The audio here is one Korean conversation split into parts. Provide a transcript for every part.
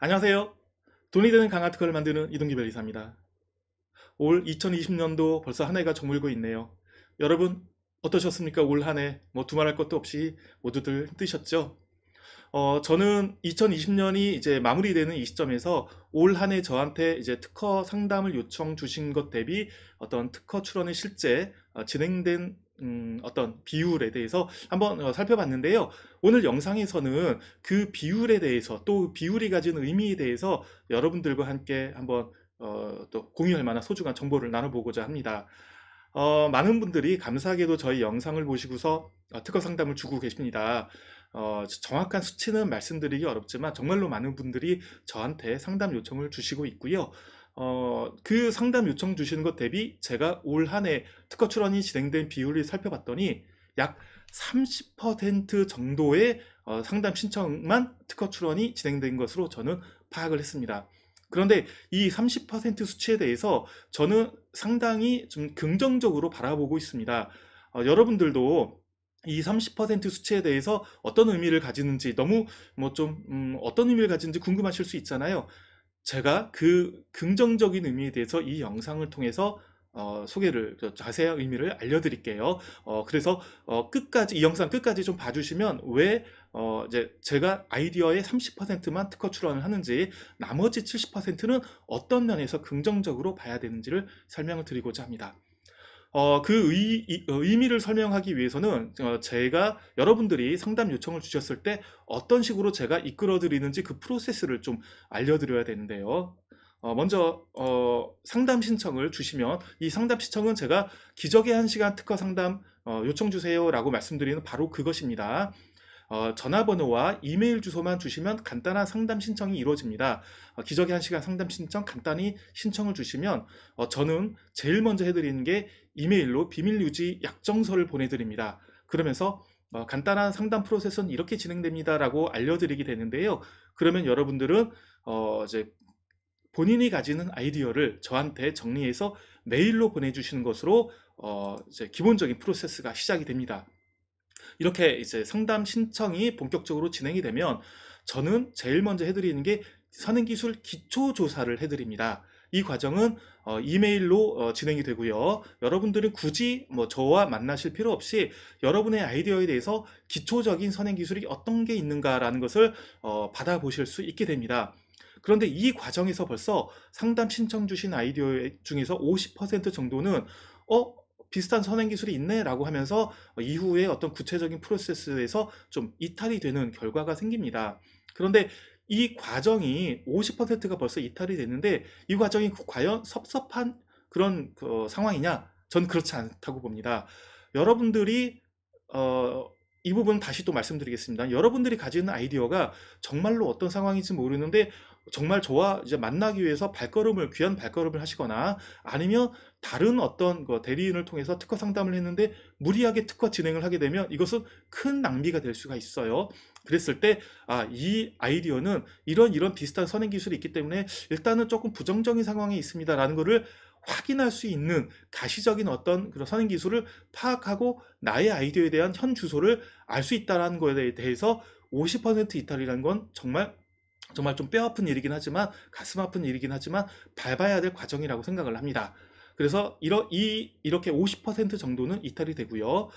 안녕하세요. 돈이 되는 강아특허를 만드는 이동기 변리사입니다. 올 2020년도 벌써 한 해가 저물고 있네요. 여러분 어떠셨습니까? 올 한 해 두말할 것도 없이 모두들 힘드셨죠? 저는 2020년이 이제 마무리되는 이 시점에서 올 한 해 저한테 이제 특허 상담을 요청 주신 것 대비 어떤 특허 출원의 실제 진행된 어떤 비율에 대해서 한번 살펴봤는데요. 오늘 영상에서는 그 비율에 대해서 또 비율이 가진 의미에 대해서 여러분들과 함께 한번 또 공유할 만한 소중한 정보를 나눠보고자 합니다. 많은 분들이 감사하게도 저희 영상을 보시고서 특허 상담을 주고 계십니다. 정확한 수치는 말씀드리기 어렵지만 정말로 많은 분들이 저한테 상담 요청을 주시고 있고요. 그 상담 요청 주시는 것 대비 제가 올 한 해 특허 출원이 진행된 비율을 살펴봤더니 약 30% 정도의 상담 신청만 특허 출원이 진행된 것으로 저는 파악을 했습니다. 그런데 이 30% 수치에 대해서 저는 상당히 좀 긍정적으로 바라보고 있습니다. 여러분들도 이 30% 수치에 대해서 어떤 의미를 가지는지 너무 어떤 의미를 가지는지 궁금하실 수 있잖아요. 제가 그 긍정적인 의미에 대해서 이 영상을 통해서 소개를 자세한 의미를 알려드릴게요. 그래서 끝까지 이 영상 끝까지 좀 봐주시면 왜 이제 제가 아이디어의 30%만 특허 출원을 하는지 나머지 70%는 어떤 면에서 긍정적으로 봐야 되는지를 설명을 드리고자 합니다. 의미를 설명하기 위해서는 제가 여러분들이 상담 요청을 주셨을 때 어떤 식으로 제가 이끌어 드리는지 그 프로세스를 좀 알려드려야 되는데요. 먼저 상담 신청을 주시면 이 상담 신청은 제가 기적의 1시간 특허 상담 요청 주세요 라고 말씀드리는 바로 그것입니다. 전화번호와 이메일 주소만 주시면 간단한 상담 신청이 이루어집니다. 기적의 1시간 상담 신청 간단히 신청을 주시면 저는 제일 먼저 해드리는 게 이메일로 비밀유지 약정서를 보내드립니다. 그러면서 간단한 상담 프로세스는 이렇게 진행됩니다 라고 알려드리게 되는데요. 그러면 여러분들은 이제 본인이 가지는 아이디어를 저한테 정리해서 메일로 보내주시는 것으로 이제 기본적인 프로세스가 시작이 됩니다. 이렇게 이제 상담 신청이 본격적으로 진행이 되면 저는 제일 먼저 해드리는 게 선행기술 기초조사를 해드립니다. 이 과정은 이메일로 진행이 되고요. 여러분들은 굳이 저와 만나실 필요 없이 여러분의 아이디어에 대해서 기초적인 선행기술이 어떤 게 있는가라는 것을 받아보실 수 있게 됩니다. 그런데 이 과정에서 벌써 상담 신청 주신 아이디어 중에서 50% 정도는 비슷한 선행 기술이 있네 라고 하면서 이후에 어떤 구체적인 프로세스에서 좀 이탈이 되는 결과가 생깁니다. 그런데 이 과정이 50%가 벌써 이탈이 됐는데 이 과정이 과연 섭섭한 그런 상황이냐? 전 그렇지 않다고 봅니다. 여러분들이 이 부분 다시 또 말씀드리겠습니다. 여러분들이 가지는 아이디어가 정말로 어떤 상황인지 모르는데 정말 저와 이제 만나기 위해서 귀한 발걸음을 하시거나 아니면 다른 어떤 대리인을 통해서 특허 상담을 했는데 무리하게 특허 진행을 하게 되면 이것은 큰 낭비가 될 수가 있어요. 그랬을 때, 이 아이디어는 이런 비슷한 선행 기술이 있기 때문에 일단은 조금 부정적인 상황에 있습니다라는 것을 확인할 수 있는 가시적인 어떤 그런 선행 기술을 파악하고 나의 아이디어에 대한 현 주소를 알 수 있다는 것에 대해서 50% 이탈이라는 건 정말 좀 뼈아픈 일이긴 하지만 가슴 아픈 일이긴 하지만 밟아야 될 과정이라고 생각을 합니다. 그래서 이렇게 50% 정도는 이탈이 되고요.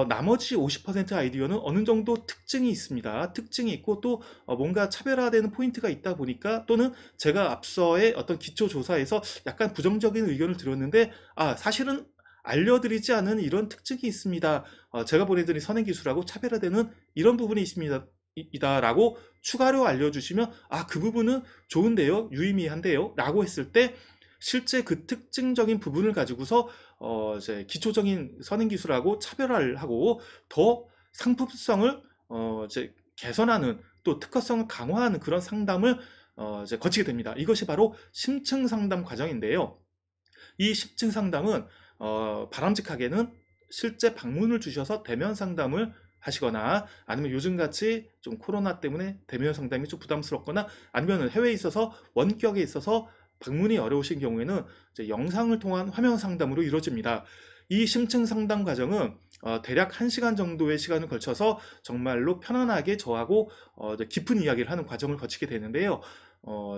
나머지 50% 아이디어는 어느 정도 특징이 있습니다. 특징이 있고 또 뭔가 차별화되는 포인트가 있다 보니까 또는 제가 앞서의 어떤 기초조사에서 약간 부정적인 의견을 드렸는데 사실은 알려드리지 않은 이런 특징이 있습니다. 제가 보내드린 선행기술하고 차별화되는 이런 부분이 있습니다. 이다라고 추가로 알려주시면 그 부분은 좋은데요, 유의미한데요 라고 했을 때 실제 그 특징적인 부분을 가지고서 이제 기초적인 선행기술하고 차별화를 하고 더 상품성을 이제 개선하는 또 특허성을 강화하는 그런 상담을 이제 거치게 됩니다. 이것이 바로 심층 상담 과정인데요. 이 심층 상담은 바람직하게는 실제 방문을 주셔서 대면 상담을 하시거나 아니면 요즘같이 좀 코로나 때문에 대면 상담이 좀 부담스럽거나 아니면 해외에 있어서 원격에 있어서 방문이 어려우신 경우에는 이제 영상을 통한 화면 상담으로 이루어집니다. 이 심층 상담 과정은 대략 1시간 정도의 시간을 걸쳐서 정말로 편안하게 저하고 깊은 이야기를 하는 과정을 거치게 되는데요.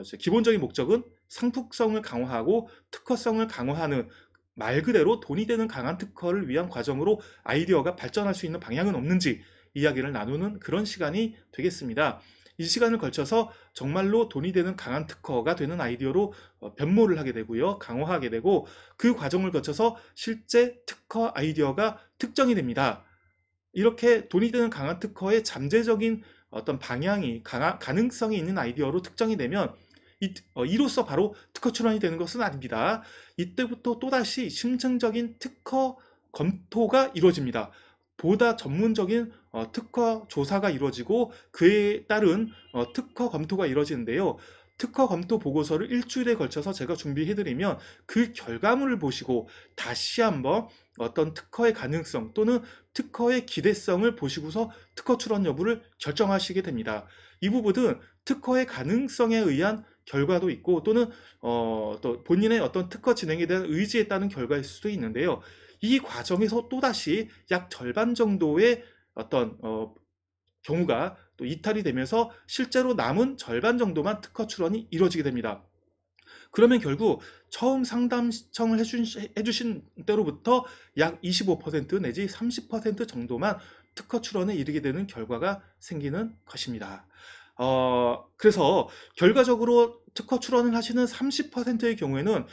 이제 기본적인 목적은 상품성을 강화하고 특허성을 강화하는, 말 그대로 돈이 되는 강한 특허를 위한 과정으로 아이디어가 발전할 수 있는 방향은 없는지 이야기를 나누는 그런 시간이 되겠습니다. 이 시간을 걸쳐서 정말로 돈이 되는 강한 특허가 되는 아이디어로 변모를 하게 되고요. 강화하게 되고, 그 과정을 거쳐서 실제 특허 아이디어가 특정이 됩니다. 이렇게 돈이 되는 강한 특허의 잠재적인 어떤 방향이 가능성이 있는 아이디어로 특정이 되면 이로써 바로 특허 출원이 되는 것은 아닙니다. 이때부터 또다시 심층적인 특허 검토가 이루어집니다. 보다 전문적인 특허 조사가 이루어지고 그에 따른 특허 검토가 이루어지는데요. 특허 검토 보고서를 일주일에 걸쳐서 제가 준비해드리면 그 결과물을 보시고 다시 한번 어떤 특허의 가능성 또는 특허의 기대성을 보시고서 특허 출원 여부를 결정하시게 됩니다. 이 부분은 특허의 가능성에 의한 결과도 있고, 또는 또 본인의 어떤 특허 진행에 대한 의지에 따른 결과일 수도 있는데요. 이 과정에서 또다시 약 절반 정도의 어떤 경우가 또 이탈이 되면서 실제로 남은 절반 정도만 특허 출원이 이루어지게 됩니다. 그러면 결국 처음 상담 신청을 해주신 때로부터 약 25% 내지 30% 정도만 특허 출원에 이르게 되는 결과가 생기는 것입니다. 그래서 결과적으로 특허 출원을 하시는 30%의 경우에는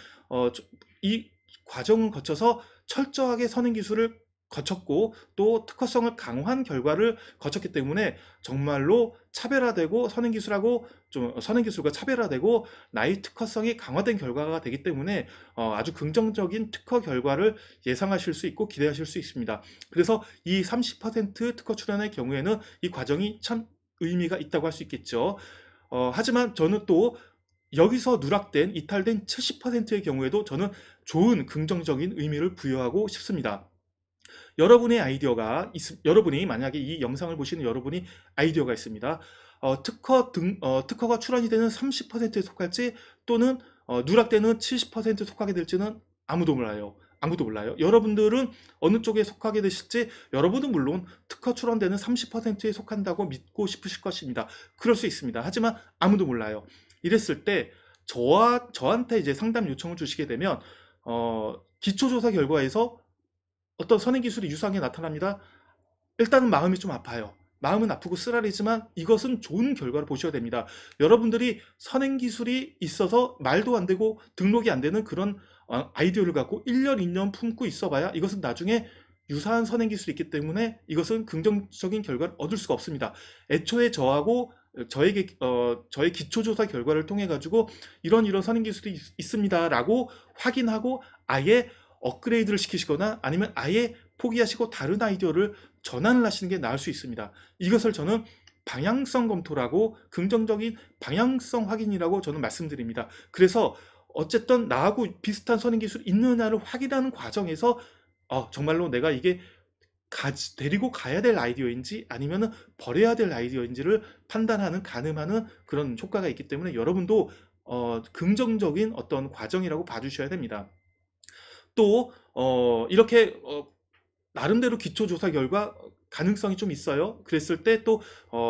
이 과정을 거쳐서 철저하게 선행 기술을 거쳤고 또 특허성을 강화한 결과를 거쳤기 때문에 정말로 차별화되고 선행기술과 차별화되고 나의 특허성이 강화된 결과가 되기 때문에 아주 긍정적인 특허 결과를 예상하실 수 있고 기대하실 수 있습니다. 그래서 이 30% 특허 출원의 경우에는 이 과정이 참 의미가 있다고 할 수 있겠죠. 하지만 저는 또 여기서 누락된 이탈된 70%의 경우에도 저는 좋은 긍정적인 의미를 부여하고 싶습니다. 여러분이 만약에 이 영상을 보시는 여러분이 아이디어가 있습니다. 특허가 출원이 되는 30%에 속할지 또는 누락되는 70%에 속하게 될지는 아무도 몰라요. 아무도 몰라요. 여러분들은 어느 쪽에 속하게 되실지, 여러분은 물론 특허 출원되는 30%에 속한다고 믿고 싶으실 것입니다. 그럴 수 있습니다. 하지만 아무도 몰라요. 이랬을 때 저한테 이제 상담 요청을 주시게 되면 기초조사 결과에서 어떤 선행 기술이 유사하게 나타납니다. 일단은 마음이 좀 아파요. 마음은 아프고 쓰라리지만 이것은 좋은 결과를 보셔야 됩니다. 여러분들이 선행 기술이 있어서 말도 안 되고 등록이 안 되는 그런 아이디어를 갖고 1년, 2년 품고 있어봐야 이것은 나중에 유사한 선행 기술이 있기 때문에 이것은 긍정적인 결과를 얻을 수가 없습니다. 애초에 저하고 저의 기초조사 결과를 통해 가지고 이런 선행 기술이 있습니다라고 확인하고 아예 업그레이드를 시키시거나 아니면 아예 포기하시고 다른 아이디어를 전환을 하시는 게 나을 수 있습니다. 이것을 저는 방향성 검토라고, 긍정적인 방향성 확인이라고 저는 말씀드립니다. 그래서 어쨌든 나하고 비슷한 선행 기술이 있느냐를 확인하는 과정에서 정말로 내가 이게 데리고 가야 될 아이디어인지 아니면 버려야 될 아이디어인지를 판단하는, 가늠하는 그런 효과가 있기 때문에 여러분도 긍정적인 어떤 과정이라고 봐주셔야 됩니다. 또 이렇게 나름대로 기초조사 결과 가능성이 좀 있어요. 그랬을 때 또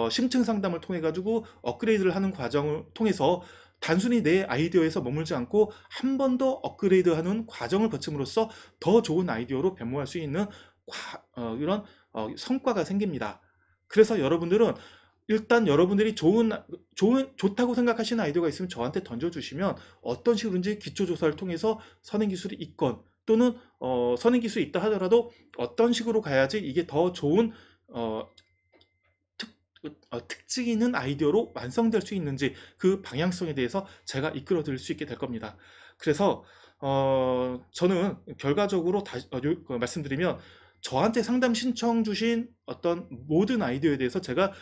심층 상담을 통해 가지고 업그레이드를 하는 과정을 통해서 단순히 내 아이디어에서 머물지 않고 한 번 더 업그레이드하는 과정을 거침으로써 더 좋은 아이디어로 변모할 수 있는 이런 성과가 생깁니다. 그래서 여러분들은 일단 여러분들이 좋다고 생각하시는 아이디어가 있으면 저한테 던져주시면 어떤 식으로든지 기초조사를 통해서 선행기술이 있건 또는 선행기술이 있다 하더라도 어떤 식으로 가야지 이게 더 좋은 특징 있는 아이디어로 완성될 수 있는지 그 방향성에 대해서 제가 이끌어 드릴 수 있게 될 겁니다. 그래서 저는 결과적으로 말씀드리면 저한테 상담 신청 주신 어떤 모든 아이디어에 대해서 제가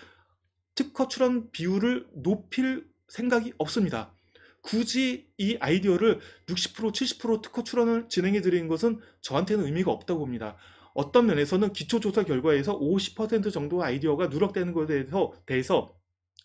특허 출원 비율을 높일 생각이 없습니다. 굳이 이 아이디어를 60%, 70% 특허 출원을 진행해 드리는 것은 저한테는 의미가 없다고 봅니다. 어떤 면에서는 기초조사 결과에서 50% 정도 아이디어가 누락되는 것에 대해서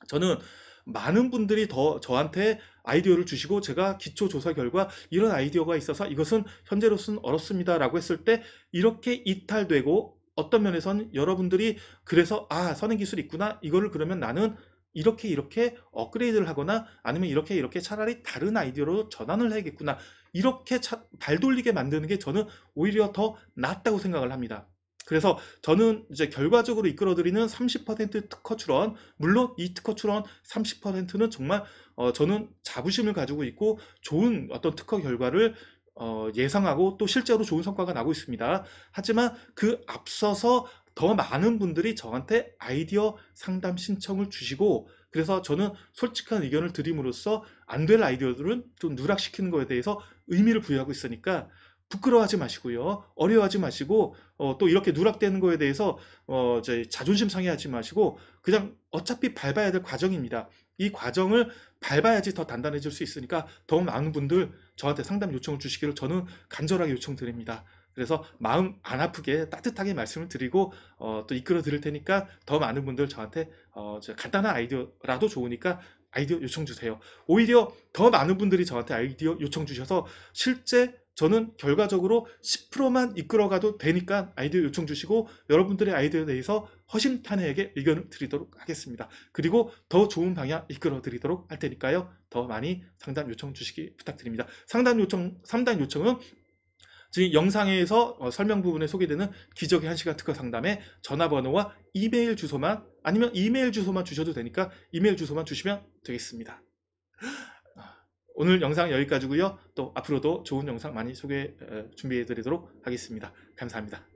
저는 많은 분들이 더 저한테 아이디어를 주시고 제가 기초조사 결과 이런 아이디어가 있어서 이것은 현재로서는 어렵습니다 라고 했을 때 이렇게 이탈되고 어떤 면에서는 여러분들이 그래서 '아 선행기술이 있구나. 이거를 그러면 나는 이렇게 이렇게 업그레이드를 하거나 아니면 이렇게 이렇게 차라리 다른 아이디어로 전환을 해야겠구나.' 이렇게 발 돌리게 만드는 게 저는 오히려 더 낫다고 생각을 합니다. 그래서 저는 이제 결과적으로 이끌어드리는 30% 특허 출원, 물론 이 특허 출원 30%는 정말 저는 자부심을 가지고 있고 좋은 어떤 특허 결과를 예상하고 또 실제로 좋은 성과가 나고 있습니다. 하지만 그 앞서서 더 많은 분들이 저한테 아이디어 상담 신청을 주시고, 그래서 저는 솔직한 의견을 드림으로써 안 될 아이디어들은 좀 누락시키는 거에 대해서 의미를 부여하고 있으니까 부끄러워하지 마시고요. 어려워하지 마시고, 또 이렇게 누락되는 거에 대해서 자존심 상해하지 마시고, 그냥 어차피 밟아야 될 과정입니다. 이 과정을 밟아야지 더 단단해질 수 있으니까 더 많은 분들 저한테 상담 요청을 주시기를 저는 간절하게 요청드립니다. 그래서 마음 안 아프게 따뜻하게 말씀을 드리고 또 이끌어 드릴 테니까 더 많은 분들 저한테 간단한 아이디어라도 좋으니까 아이디어 요청 주세요. 오히려 더 많은 분들이 저한테 아이디어 요청 주셔서 실제 저는 결과적으로 10%만 이끌어가도 되니까 아이디어 요청 주시고 여러분들의 아이디어에 대해서 허심탄회하게 의견을 드리도록 하겠습니다. 그리고 더 좋은 방향 이끌어 드리도록 할 테니까요. 더 많이 상담 요청 주시기 부탁드립니다. 상담 요청은 지금 영상에서 설명 부분에 소개되는 기적의 1시간 특허 상담에 전화번호와 이메일 주소만, 아니면 이메일 주소만 주셔도 되니까 이메일 주소만 주시면 되겠습니다. 오늘 영상 여기까지고요. 또 앞으로도 좋은 영상 많이 준비해 드리도록 하겠습니다. 감사합니다.